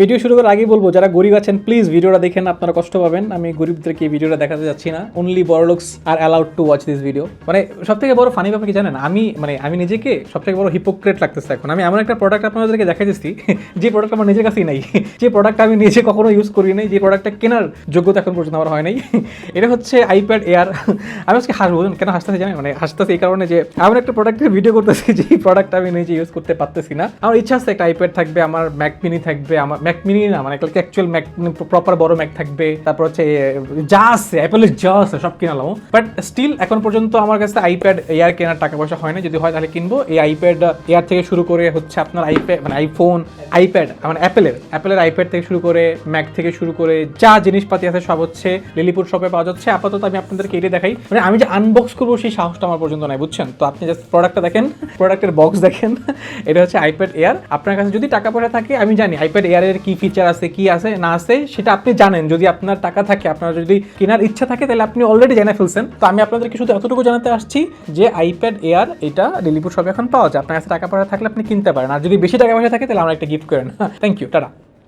Video শুরু করার আগেই বলবো, যারা গরিব আছেন প্লিজ ভিডিওটা দেখেন, আপনারা কষ্ট পাবেন। আমি গরিবদেরকে এই ভিডিওটা দেখাতে যাচ্ছি না। অনলি বড়লোকস are allowed to watch this video. মানে সব থেকে বড় ফানি ব্যাপার কি জানেন, আমি নিজেকে সব থেকে বড় হিপোক্রেট লাগতেছে এখন। আমি এমন একটা প্রোডাক্ট আপনাদেরকে দেখাই দিচ্ছি যে প্রোডাক্ট আমার নিজের কাছেই নাই, যে প্রোডাক্ট আমি নিজে কখনো ইউজ করি নাই, যে প্রোডাক্টটা কেনার যোগ্যতা এখন পর্যন্ত আমার হয় নাই। এটা হচ্ছে আইপ্যাড এয়ার। আমি আজকে হাসবো, কেন হাসতেছি জানেন? মানে হাসতেছি এই কারণে যে এমন একটা প্রোডাক্টের ভিডিও করতেছি যে প্রোডাক্ট আমি নিজে ইউজ করতে পারতেছি না। আমার ইচ্ছা আছে একটা আইপ্যাড থাকবে, আমার ম্যাক মিনি থাকবে, আমার ম্যাক মিনি না মানে অ্যাকচুয়াল ম্যাক প্রপার বড় ম্যাক থাকবে, তারপর হচ্ছে যা আছে অ্যাপেলের যা আছে সব কিনালাম। বাট স্টিল এখন পর্যন্ত আমার কাছে আইপ্যাড এয়ার কেনার টাকা পয়সা হয় না। যদি হয় তাহলে কিনবো। এই আইপ্যাড এয়ার থেকে শুরু করে হচ্ছে আপনার আইপ্যাড মানে আইফোন, আইপ্যাড মানে অ্যাপেলের আইপ্যাড থেকে শুরু করে ম্যাক থেকে শুরু করে যা জিনিসপাতি আছে সব হচ্ছে লিলিপুর শপে পাওয়া যাচ্ছে। আপাতত আমি আপনাদেরকে এটা দেখাই, মানে আমি যে আনবক্স করবো সেই সাহসটা আমার পর্যন্ত নাই, বুঝছেন? তো আপনি জাস্ট প্রোডাক্টটা দেখেন, প্রোডাক্টের বক্স দেখেন। এটা হচ্ছে আইপ্যাড এয়ার। আপনার কাছে যদি টাকা পয়সা থাকে, আমি জানি আইপ্যাড এয়ারের কি ফিচার আছে, কি আছে না আছে সেটা আপনি জানেন। যদি আপনার টাকা থাকে, আপনার যদি কেনার ইচ্ছা থাকে, তাহলে আপনি অলরেডি জেনে ফেলছেন। তো আমি আপনাদেরকে শুধু এতটুকু জানাতে আসছি যে আইপ্যাড এয়ার এটা লিলিপুর শপে এখন পাওয়া যায়। আপনার কাছে টাকা পয়সা থাকলে আপনি কিনতে পারেন, আর যদি বেশি টাকা পয়সা থাকে তাহলে আমরা একটা গিফট করেন। Thank you, tata.